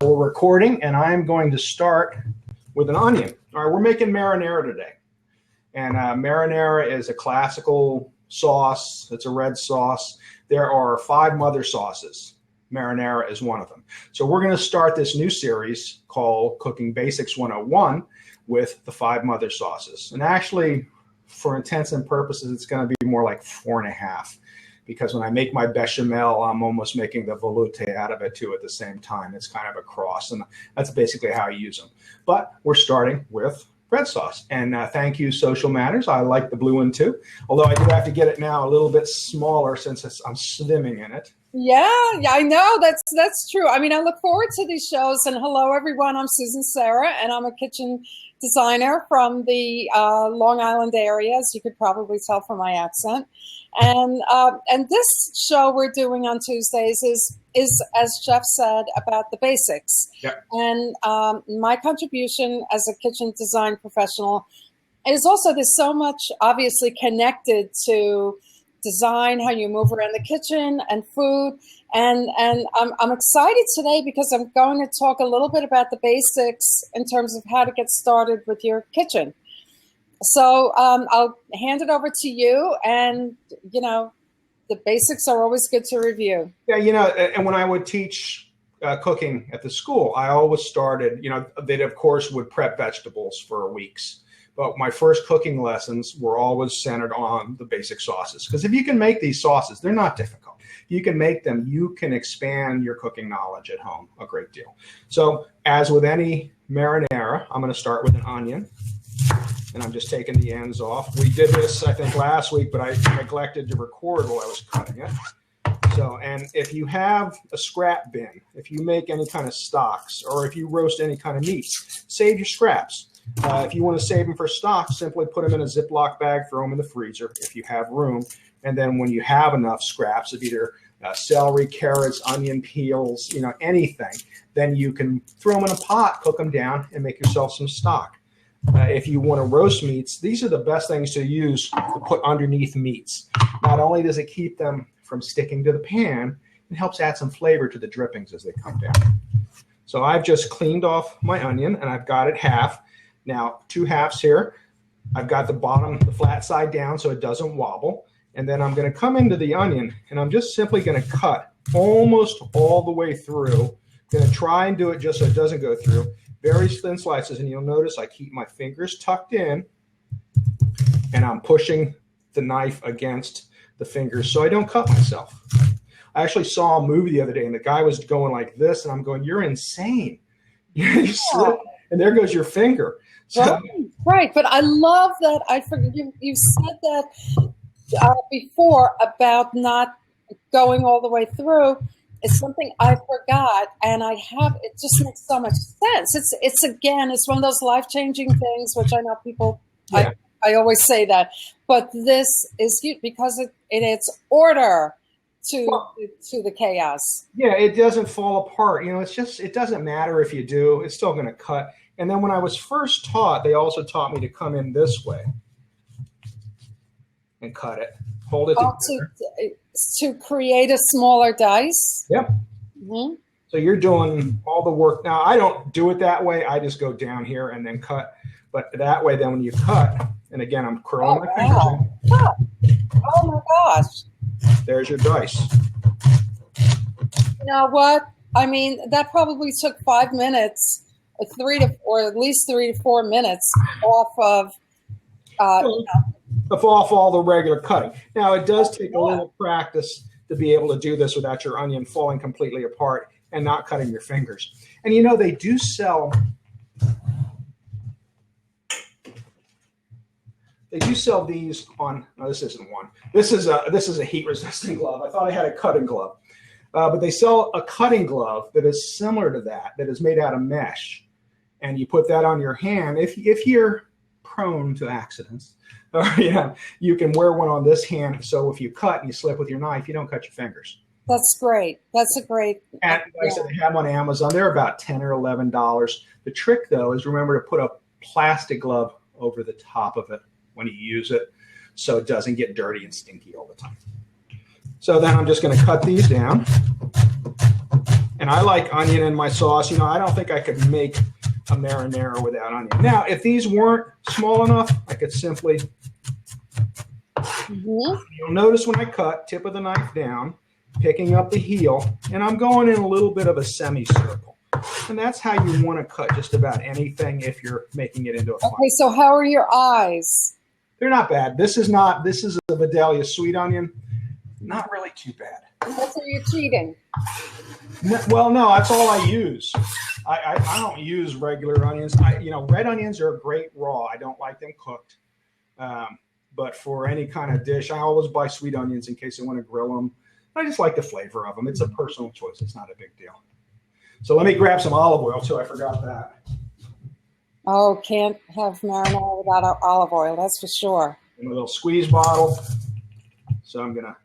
We're recording, and I'm going to start with an onion. All right, we're making marinara today. And marinara is a classical sauce. It's a red sauce. There are 5 mother sauces. Marinara is one of them. So we're going to start this new series called Cooking Basics 101 with the 5 mother sauces. And actually, for intents and purposes, it's going to be more like 4.5. Because when I make my bechamel, I'm almost making the velouté out of it too at the same time. It's kind of a cross, and that's basically how I use them. But we're starting with red sauce. And thank you, Social Matters. I like the blue one too, although I do have to get it now a little bit smaller since I'm swimming in it. Yeah, I know. That's true. I mean, I look forward to these shows. And hello, everyone. I'm Susan Sarah, and I'm a kitchen designer from the Long Island area, as you could probably tell from my accent. And this show we're doing on Tuesdays is, as Jeff said, about the basics. Yep. And my contribution as a kitchen design professional is also, there's so much obviously connected to design, how you move around the kitchen and food. And I'm excited today because I'm going to talk a little bit about the basics in terms of how to get started with your kitchen. So I'll hand it over to you, and, the basics are always good to review. Yeah, and when I would teach cooking at the school, I always started, they, of course, would prep vegetables for weeks. But my first cooking lessons were always centered on the basic sauces. Because if you can make these sauces, they're not difficult. You can make them. You can expand your cooking knowledge at home a great deal. So as with any marinara, I'm going to start with an onion. And I'm just taking the ends off. We did this, I think, last week, but I neglected to record while I was cutting it. So, and if you have a scrap bin, if you make any kind of stocks, or if you roast any kind of meat, save your scraps. If you want to save them for stock, simply put them in a Ziploc bag, throw them in the freezer if you have room. And then when you have enough scraps of either celery, carrots, onion peels, anything, then you can throw them in a pot, cook them down, and make yourself some stock. If you want to roast meats, these are the best things to use to put underneath meats. Not only does it keep them from sticking to the pan, it helps add some flavor to the drippings as they come down. So I've just cleaned off my onion, and I've got it half. Now, 2 halves here. I've got the bottom, the flat side down so it doesn't wobble. And then I'm going to come into the onion, and I'm just simply going to cut almost all the way through. I'm going to try and do it just so it doesn't go through. Very thin slices, and you'll notice I keep my fingers tucked in, and I'm pushing the knife against the fingers so I don't cut myself. I actually saw a movie the other day, and the guy was going like this, and I'm going, "You're insane." You slip, and there goes your finger. So, right. But I love that. I forget you said that before about not going all the way through. It's something I forgot, and it just makes so much sense. It's one of those life-changing things, which I know people, yeah. I always say that, but this is because it's order to the chaos. Yeah, it doesn't fall apart. It doesn't matter if you do, it's still going to cut. And then when I was first taught, they also taught me to come in this way and cut it. Hold it together. To create a smaller dice. Yep. Mm-hmm. So you're doing all the work. Now, I don't do it that way. I just go down here and then cut. But that way, then when you cut, and again, I'm curling my fingers in. Oh, my gosh. There's your dice. You know what? I mean, that probably took 5 minutes, or at least 3 to 4 minutes off of off all the regular cutting. Now, it does take a little practice to be able to do this without your onion falling completely apart and not cutting your fingers. And they do sell these on. No, this isn't one. This is a heat-resistant glove. I thought I had a cutting glove, but they sell a cutting glove that is similar to that is made out of mesh, and you put that on your hand. If you're prone to accidents, you can wear one on this hand, so if you cut and you slip with your knife, you don't cut your fingers. That's great. That's a great. And like I said, they have them on Amazon. They're about $10 or $11. The trick, though, is remember to put a plastic glove over the top of it when you use it, so it doesn't get dirty and stinky all the time. So then I'm just going to cut these down, and And I like onion in my sauce. You know, I don't think I could make a marinara without onion. Now, if these weren't small enough, I could simply, you'll notice when I cut, tip of the knife down, picking up the heel, and I'm going in a little bit of a semicircle. And that's how you want to cut just about anything if you're making it into a fine. Okay, so how are your eyes? They're not bad. This is a Vidalia sweet onion. Not really too bad. So you're cheating. Well, no, that's all I use. I don't use regular onions. Red onions are great raw. I don't like them cooked. But for any kind of dish, I always buy sweet onions in case I want to grill them. I just like the flavor of them. It's a personal choice. It's not a big deal. So let me grab some olive oil too. I forgot that. Oh, can't have marinara without olive oil. That's for sure. In a little squeeze bottle. So I'm gonna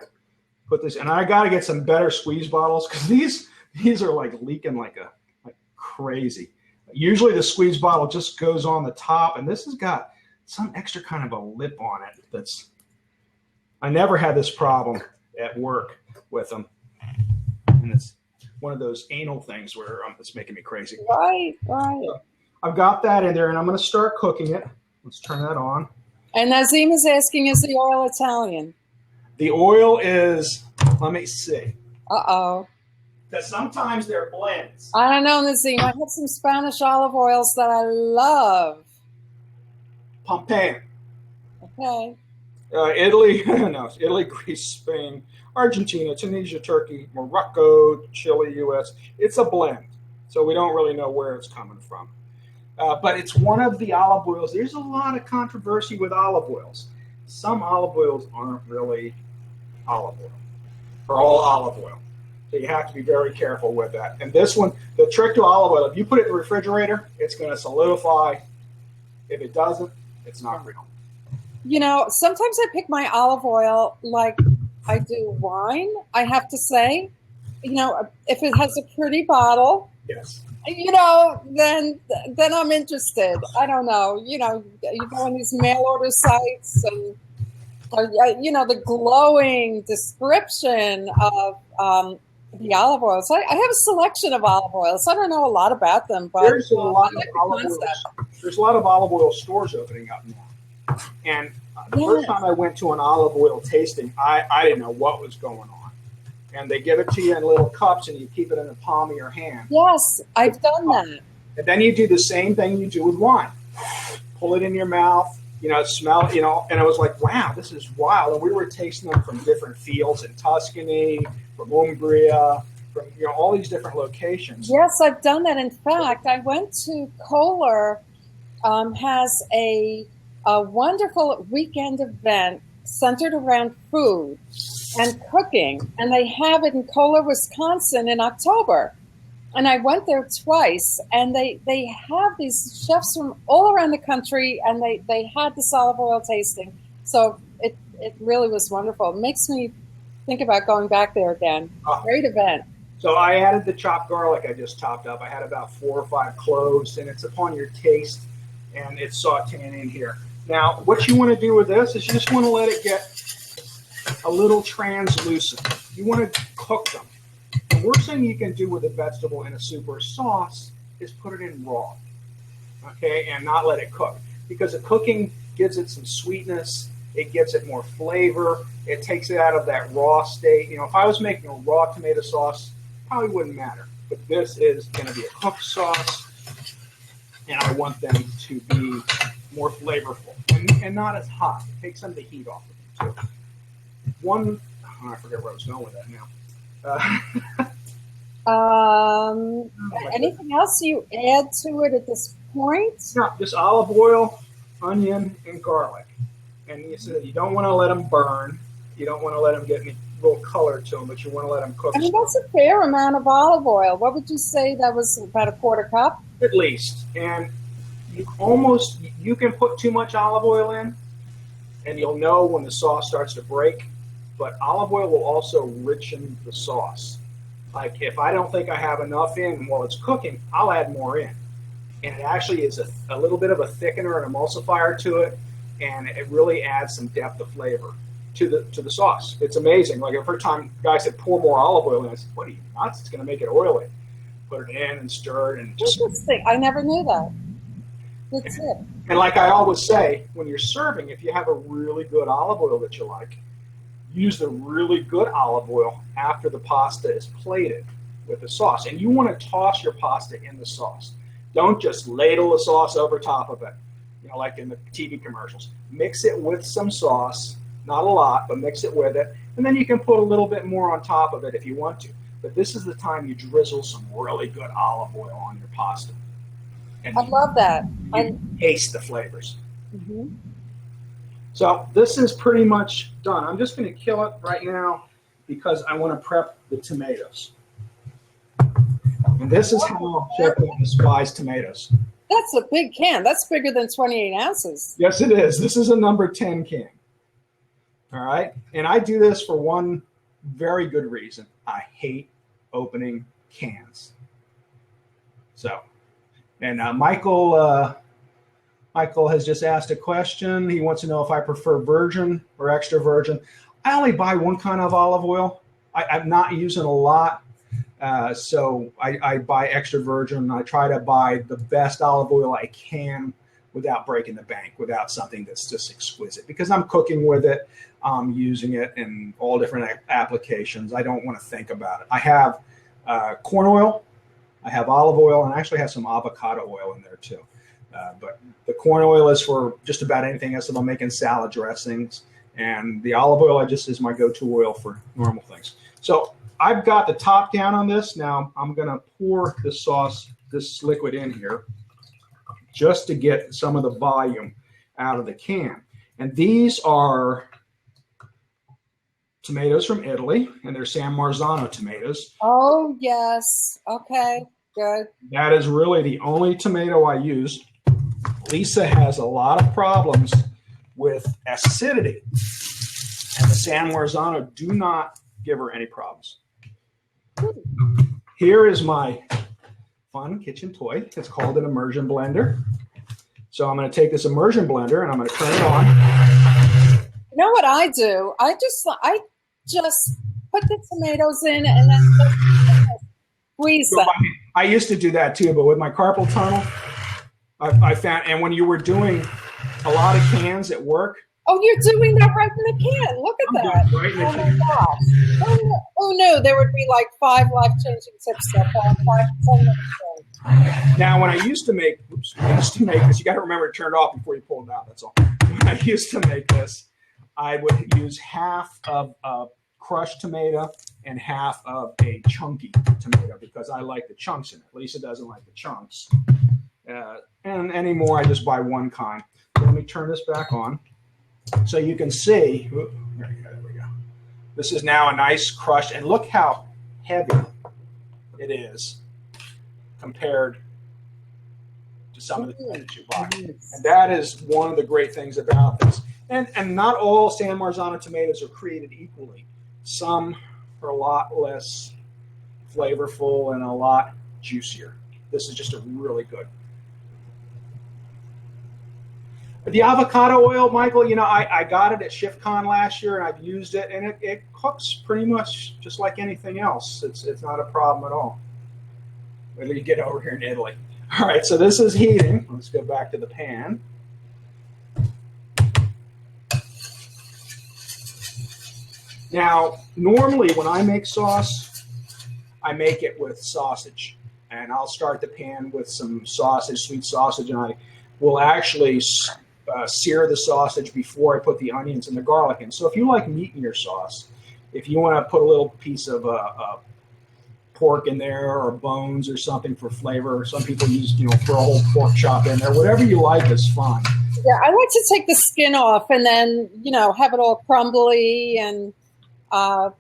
put this, and I got to get some better squeeze bottles because these are like leaking like crazy. Usually the squeeze bottle just goes on the top, and this has got some extra kind of a lip on it. I never had this problem at work with them, and it's one of those anal things where it's making me crazy. Right. So I've got that in there, and I'm going to start cooking it. Let's turn that on. And Nazim is asking, is the oil Italian? The oil is, let me see. Uh-oh. Because sometimes they're blends. I don't know, Nazim. I have some Spanish olive oils that I love. Pompeii. Okay. Italy, Italy, Greece, Spain, Argentina, Tunisia, Turkey, Morocco, Chile, U.S. It's a blend, so we don't really know where it's coming from. But it's one of the olive oils. There's a lot of controversy with olive oils. Some olive oils aren't really olive oil, or all olive oil. So you have to be very careful with that. And this one, the trick to olive oil, if you put it in the refrigerator, it's going to solidify. If it doesn't, it's not real. You know, sometimes I pick my olive oil like I do wine, I have to say. You know, if it has a pretty bottle, yes, you know, then I'm interested. I don't know. You know, you go on these mail order sites and, you know, the glowing description of the olive oils. I have a selection of olive oils. I don't know a lot about them, but there's a lot of olive oil stores opening up now. And the first time I went to an olive oil tasting, I didn't know what was going on. And they give it to you in little cups, and you keep it in the palm of your hand. Yes, I've done that. And then you do the same thing you do with wine. Pull it in your mouth, you know, smell it, you know, and it was like, wow, this is wild. And we were tasting them from different fields in Tuscany, from Umbria, from, you know, all these different locations. Yes, I've done that. In fact, I went to Kohler, has a wonderful weekend event centered around food and cooking, and they have it in Kohler, Wisconsin in October. And I went there twice, and they have these chefs from all around the country, and they had this olive oil tasting. So it really was wonderful. It makes me think about going back there again. Great event. So I added the chopped garlic I just topped up. I had about 4 or 5 cloves, and it's upon your taste, and it's sauteing in here. Now, what you want to do with this is you just want to let it get a little translucent. You want to cook them. The worst thing you can do with a vegetable in a soup or sauce is put it in raw, okay, and not let it cook. Because the cooking gives it some sweetness, it gives it more flavor, it takes it out of that raw state. You know, if I was making a raw tomato sauce, probably wouldn't matter. But this is going to be a cooked sauce, and I want them to be more flavorful and not as hot. It takes some of the heat off of it, too. I forget where I was going with that now. Anything else you add to it at this point? No, just olive oil, onion, and garlic. And you said you don't want to let them burn. You don't want to let them get any real color to them, but you want to let them cook. I mean, that's a fair amount of olive oil. What would you say that was, about a quarter cup? At least. And you can put too much olive oil in, and you'll know when the sauce starts to break. But olive oil will also richen the sauce. Like if I don't think I have enough in while it's cooking, I'll add more in. And it actually is a little bit of a thickener and emulsifier to it, and it really adds some depth of flavor to the sauce. It's amazing. Like the first time the guy said pour more olive oil in, I said, what are you nuts? It's going to make it oily. put it in and stir it and just. Interesting. I never knew that. Good tip. And like I always say, when you're serving, if you have a really good olive oil that you like, use the really good olive oil after the pasta is plated with the sauce. And you want to toss your pasta in the sauce. Don't just ladle the sauce over top of it, like in the TV commercials. Mix it with some sauce, not a lot, but mix it with it. And then you can put a little bit more on top of it if you want to. But this is the time you drizzle some really good olive oil on your pasta. And I love that. You taste the flavors. Mm-hmm. So this is pretty much done. I'm just going to kill it right now because I want to prep the tomatoes. And this is how Chef spies tomatoes. That's a big can. That's bigger than 28 ounces. Yes, it is. This is a number 10 can. All right. And I do this for one very good reason. I hate opening cans. So, and Michael has just asked a question. He wants to know if I prefer virgin or extra virgin. I only buy one kind of olive oil. I'm not using a lot. So I buy extra virgin. I try to buy the best olive oil I can without breaking the bank, without something that's just exquisite. Because I'm cooking with it, I'm using it in all different applications. I don't want to think about it. I have corn oil, I have olive oil, and I actually have some avocado oil in there too. But the corn oil is for just about anything else. If I'm making salad dressings, and the olive oil is my go-to oil for normal things. So I've got the top down on this. Now I'm going to pour the sauce, this liquid in here, just to get some of the volume out of the can. And these are tomatoes from Italy, and they're San Marzano tomatoes. Oh, yes. Okay, good. That is really the only tomato I use. Lisa has a lot of problems with acidity, and the San Marzano do not give her any problems. Here is my fun kitchen toy. It's called an immersion blender. So I'm going to take this immersion blender and I'm going to turn it on. You know what I do? I just put the tomatoes in and then squeeze them. I used to do that too, but with my carpal tunnel, I found, and when you were doing a lot of cans at work. Oh, you're doing that right in the can. Look at that. Right in the oh, can. My gosh. Oh, no, there would be like 5 life-changing tips there. 5 to 10 minutes. Now, when I used to make this, you got to remember to turn it off before you pull it out. That's all. When I used to make this, I would use half of a crushed tomato and half of a chunky tomato because I like the chunks in it. Lisa doesn't like the chunks. And anymore, I just buy one kind. So let me turn this back on. So you can see, there we go. This is now a nice crushed, and look how heavy it is compared to some of the tomatoes you buy. And that is one of the great things about this. And not all San Marzano tomatoes are created equally. Some are a lot less flavorful and a lot juicier. This is just a really good. The avocado oil, Michael, I got it at ShiftCon last year, and I've used it, and it cooks pretty much just like anything else. It's not a problem at all. Wait till you get over here in Italy. All right, so this is heating. Let's go back to the pan. Now, normally when I make sauce, I make it with sausage, and I'll start the pan with some sausage, sweet sausage, and I will actually sear the sausage before I put the onions and the garlic in. So if you like meat in your sauce, if you want to put a little piece of pork in there or bones or something for flavor, some people use, throw a whole pork chop in there. Whatever you like is fine. Yeah, I like to take the skin off and then, have it all crumbly and, I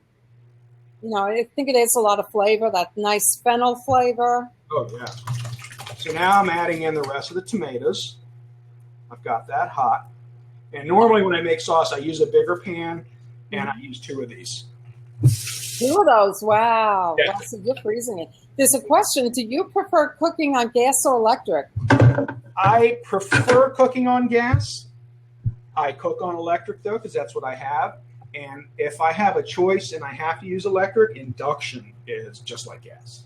think it adds a lot of flavor, that nice fennel flavor. Oh, yeah. So now I'm adding in the rest of the tomatoes. I've got that hot. And normally when I make sauce, I use a bigger pan, and I use 2 of these. 2 of those, wow. Yeah. Wow, so you're freezing it. There's a question, do you prefer cooking on gas or electric? I prefer cooking on gas. I cook on electric, though, because that's what I have. And if I have a choice and I have to use electric, induction is just like gas.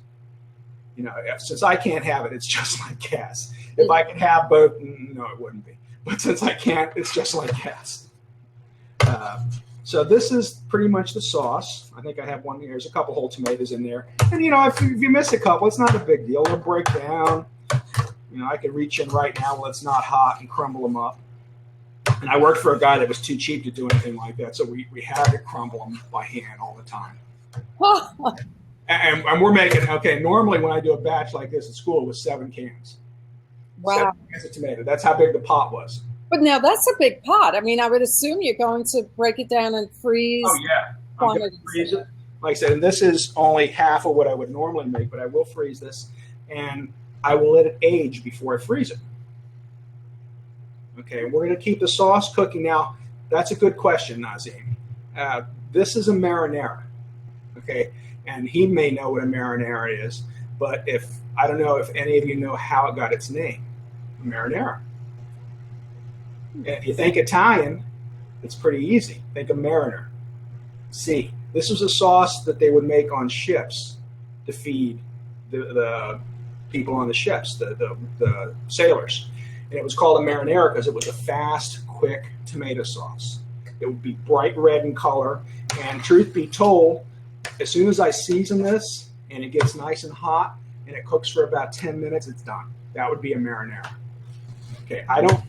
Since I can't have it, it's just like gas. If I could have both, no, it wouldn't be. But since I can't, it's just like gas. So this is pretty much the sauce. I think I have one here. There's a couple whole tomatoes in there. And, if you miss a couple, it's not a big deal. They'll break down. I could reach in right now while it's not hot and crumble them up. And I worked for a guy that was too cheap to do anything like that. So we had to crumble them by hand all the time. And we're making, normally when I do a batch like this at school, it was 7 cans. Wow. 7 cans of tomato. That's how big the pot was. But now that's a big pot. I mean, I would assume you're going to break it down and freeze. Oh, yeah. I'm going to freeze it. Like I said, and this is only half of what I would normally make, but I will freeze this. And I will let it age before I freeze it. Okay, we're going to keep the sauce cooking. Now, that's a good question, Nazim. This is a marinara. Okay, and he may know what a marinara is, but I don't know if any of you know how it got its name, marinara. And if you think Italian, it's pretty easy. Think of mariner. See, this was a sauce that they would make on ships to feed the people on the ships, the sailors. And it was called a marinara because it was a fast, quick tomato sauce. It would be bright red in color. And truth be told, as soon as I season this and it gets nice and hot and it cooks for about 10 minutes, it's done. That would be a marinara. Okay, I don't.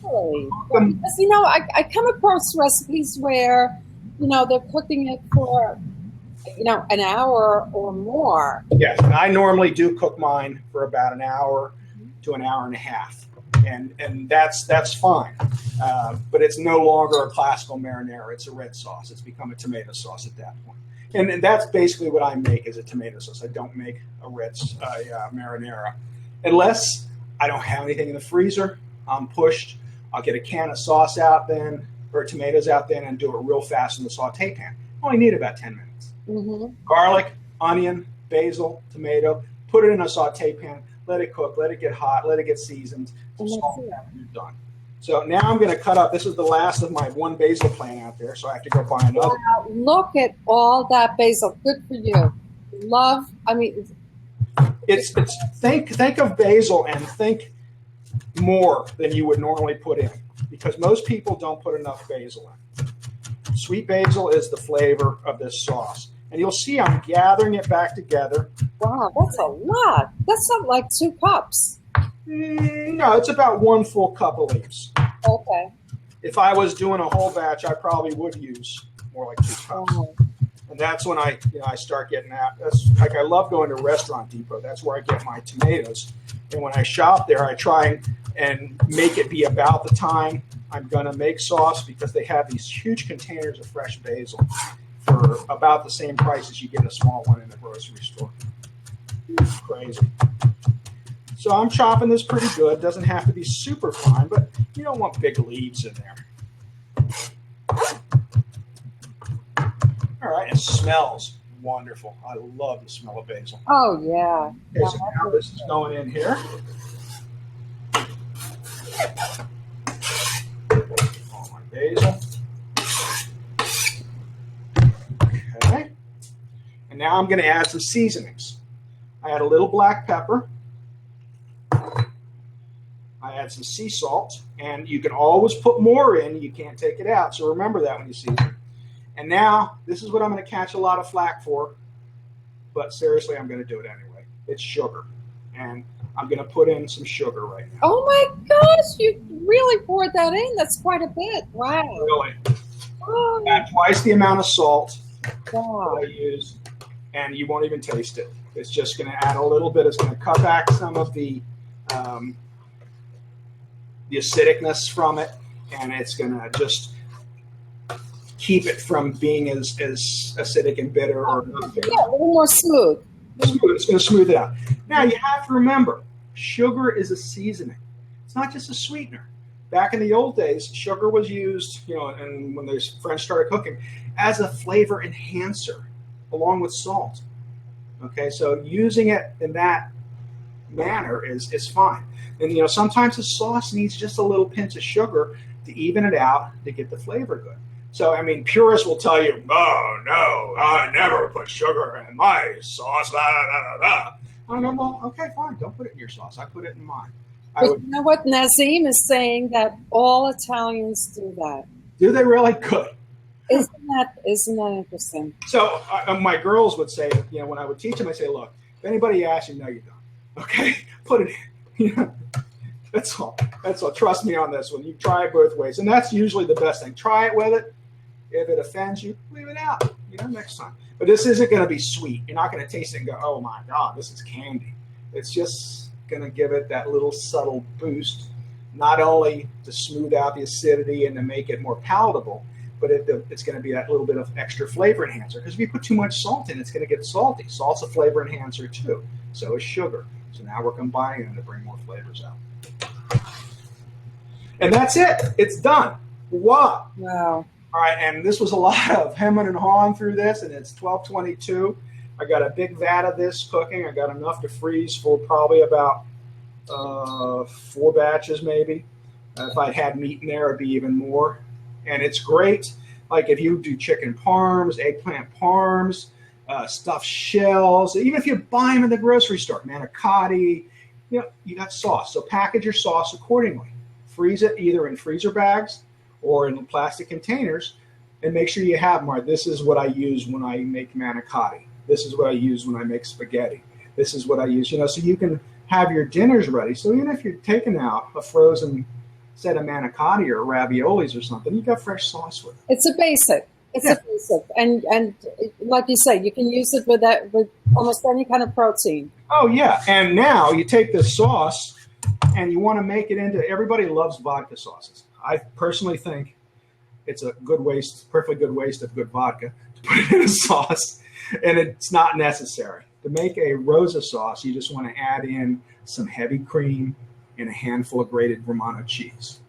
Because, I come across recipes where, they're cooking it for, an hour or more. Yes, and I normally do cook mine for about an hour to an hour and a half. And that's fine. But it's no longer a classical marinara. It's a red sauce. It's become a tomato sauce at that point. And that's basically what I make is a tomato sauce. I don't make a red marinara. Unless I don't have anything in the freezer, I'm pushed. I'll get a can of sauce out then, or tomatoes out then, and do it real fast in the saute pan. I only need about 10 minutes. Mm-hmm. Garlic, onion, basil, tomato, put it in a saute pan, let it cook, let it get hot, let it get seasoned. Salt and pepper, you're done. So now I'm going to cut up. This is the last of my one basil plant out there, so I have to go buy another. Wow, look at all that basil. Good for you. It's think of basil and think more than you would normally put in, because most people don't put enough basil in. Sweet basil is the flavor of this sauce. And you'll see I'm gathering it back together. Wow, that's a lot. That's not like 2 cups. No, it's about 1 full cup of leaves. Okay. If I was doing a whole batch, I probably would use more like 2 cups. Oh. And that's when I start getting out. That's like I love going to Restaurant Depot. That's where I get my tomatoes. And when I shop there, I try and make it be about the time I'm going to make sauce, because they have these huge containers of fresh basil for about the same price as you get a small one in the grocery store. It's crazy. So I'm chopping this pretty good. Doesn't have to be super fine, but you don't want big leaves in there. All right, it smells wonderful. I love the smell of basil. Oh, yeah. Okay, so now this is going in here. All my basil. Okay. And now I'm going to add some seasonings. I add a little black pepper. I add some sea salt. And you can always put more in. You can't take it out. So remember that when you season. And now, this is what I'm going to catch a lot of flack for. But seriously, I'm going to do it anyway. It's sugar. And I'm going to put in some sugar right now. Oh, my gosh. You really poured that in. That's quite a bit. Wow. Really. Oh, Add twice the amount of salt wow. that I use, and you won't even taste it. It's just going to add a little bit. It's going to cut back some of the acidicness from it, and it's going to just keep it from being as acidic and bitter. Or yeah, a little more smooth. It's going to smooth it out. Now, you have to remember, sugar is a seasoning. It's not just a sweetener. Back in the old days, sugar was used, and when the French started cooking, as a flavor enhancer, along with salt. Okay, so using it in that manner is fine. And sometimes the sauce needs just a little pinch of sugar to even it out to get the flavor good. So purists will tell you, "Oh no, I never put sugar in my sauce." Blah, blah, blah, blah. I go, well, okay, fine. Don't put it in your sauce. I put it in mine. I But would. you know what? Nazim is saying that all Italians do that. Do they really? Good. Isn't that interesting? So my girls would say, when I would teach them, I say, look, if anybody asks you, no, you don't. Okay, put it in. That's all. That's all. Trust me on this one. You try it both ways, and that's usually the best thing. Try it with it. If it offends you, leave it out. Next time. But this isn't going to be sweet. You're not going to taste it and go, oh my God, this is candy. It's just going to give it that little subtle boost, not only to smooth out the acidity and to make it more palatable, but it's going to be that little bit of extra flavor enhancer. Because if you put too much salt in, it's going to get salty. Salt's a flavor enhancer too. So is sugar. So now we're combining them to bring more flavors out. And that's it. It's done. Wow. All right, and this was a lot of hemming and hawing through this, and it's 12:22. I got a big vat of this cooking. I got enough to freeze for probably about 4 batches maybe. If I had meat in there, it'd be even more. And it's great. Like if you do chicken parms, eggplant parms, stuffed shells, even if you buy them in the grocery store, manicotti, you got sauce. So package your sauce accordingly. Freeze it either in freezer bags or in plastic containers, and make sure you have them. This is what I use when I make manicotti. This is what I use when I make spaghetti. This is what I use, so you can have your dinners ready. So even if you're taking out a frozen set of manicotti or raviolis or something, you got fresh sauce with it. It's a basic. A basic, and like you say, you can use it with almost any kind of protein. Oh yeah, and now you take this sauce and you want to make it into. Everybody loves vodka sauces. I personally think it's a perfectly good waste of good vodka to put it in a sauce, and it's not necessary. To make a rosa sauce, you just want to add in some heavy cream and a handful of grated Romano cheese.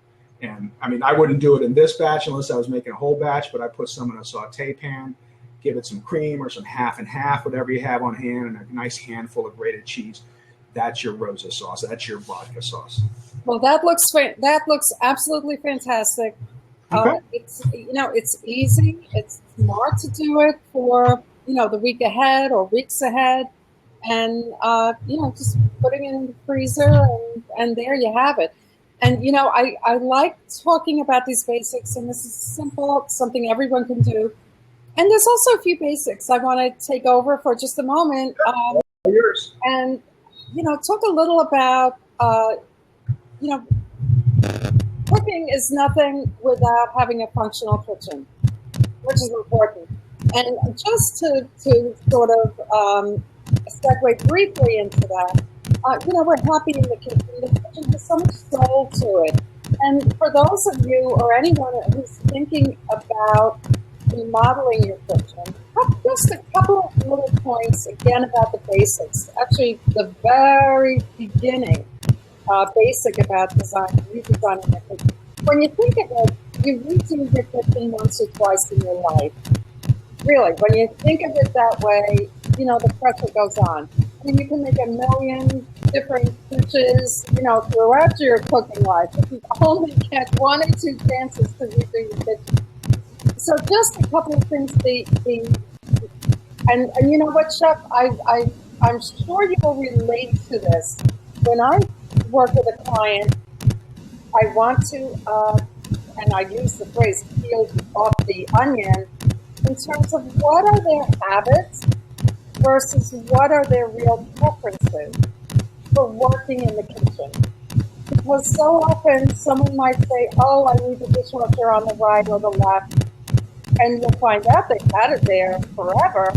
And I wouldn't do it in this batch unless I was making a whole batch, but I put some in a saute pan, give it some cream or some half and half, whatever you have on hand, and a nice handful of grated cheese. That's your rosa sauce. That's your vodka sauce. Well, that looks absolutely fantastic. Okay. It's easy. It's smart to do it for the week ahead or weeks ahead, and just putting it in the freezer, and there you have it. And I like talking about these basics, and this is simple, something everyone can do. And there's also a few basics I want to take over for just a moment. Yours. And talk a little about cooking is nothing without having a functional kitchen, which is important. And just to sort of segue briefly into that, we're happy in the kitchen. The kitchen has so much soul to it. And for those of you or anyone who's thinking about remodeling your kitchen, just a couple of little points again about the basics. Actually, the very beginning, basic about redesigning your kitchen. When you think of it, you redo your kitchen once or twice in your life. Really, when you think of it that way, the pressure goes on. You can make a million different dishes, throughout your cooking life. If you only get 1 or 2 chances to redo your kitchen. So just a couple of things. And you know what, Chef? I'm sure you will relate to this. When I work with a client, I want to, and I use the phrase peel off the onion, in terms of what are their habits versus what are their real preferences for working in the kitchen. Because so often someone might say, oh, I need the dishwasher on the right or the left. And you'll find out they've had it there forever,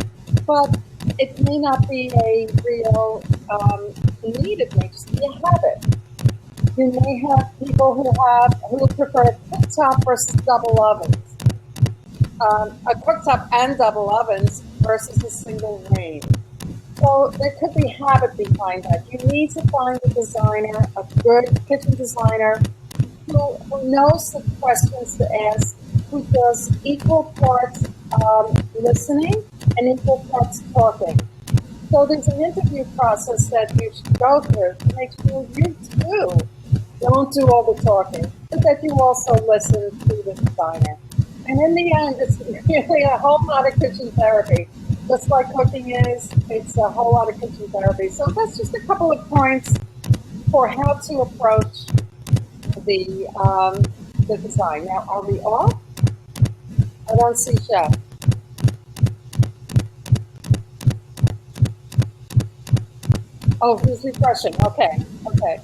but it may not be a real need. It may just be a habit. You may have people who prefer a cooktop versus double ovens. A cooktop and double ovens versus a single range. So there could be habit behind that. You need to find a designer, a good kitchen designer, who knows the questions to ask, who does equal parts listening and equal parts talking. So there's an interview process that you should go through to make sure you too don't do all the talking, but that you also listen to the designer. And in the end, it's really a whole lot of kitchen therapy. just like cooking is, it's a whole lot of kitchen therapy. So that's just a couple of points for how to approach the design. Now, are we off? I don't see Chef. Oh, he's refreshing. Okay, okay.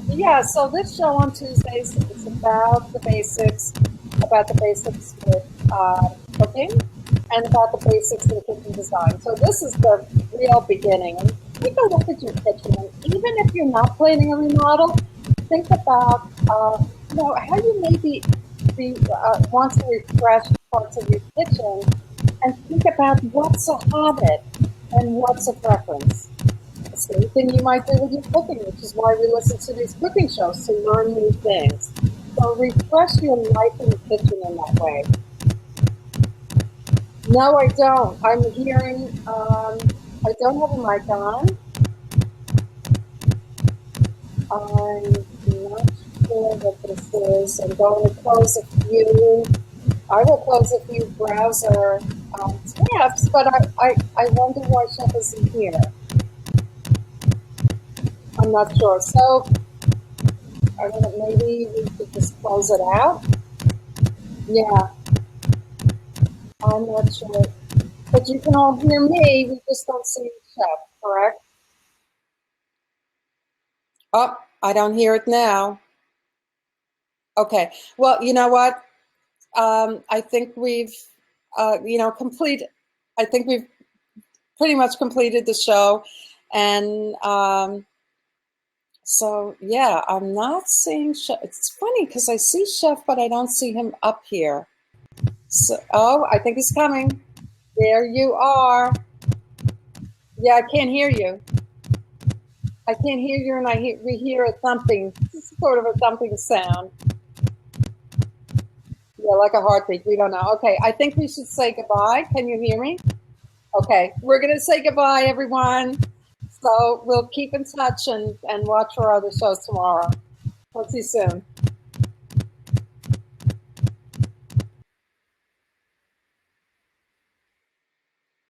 Yeah, so this show on Tuesdays is about the basics with cooking, and about the basics in kitchen design. So this is the real beginning. And take a look at your kitchen, and even if you're not planning a remodel, think about how you maybe want to refresh parts of your kitchen, and think about what's a habit and what's a preference. Same thing you might do with your cooking, which is why we listen to these cooking shows to learn new things. So refresh your life in the kitchen in that way. No, I don't. I'm hearing, I don't have a mic on. I'm not sure what this is. I'm going to close a few. I will close a few browser tabs, but I wonder why Chef isn't here. I'm not sure. So I don't know, maybe we could just close it out. Yeah, I'm not sure. But you can all hear me. We just don't see Chef, correct? Oh, I don't hear it now. Okay. Well, you know what? I think we've, complete. I think we've pretty much completed the show, and so yeah, I'm not seeing Chef. It's funny because I see Chef, but I don't see him up here. So, oh, I think he's coming. There you are. Yeah, I can't hear you. I can't hear you, and we hear a thumping, sort of a thumping sound. Yeah, like a heartbeat. We don't know. Okay, I think we should say goodbye. Can you hear me? Okay, we're going to say goodbye, everyone. So we'll keep in touch and watch for other shows tomorrow. Talk to you soon.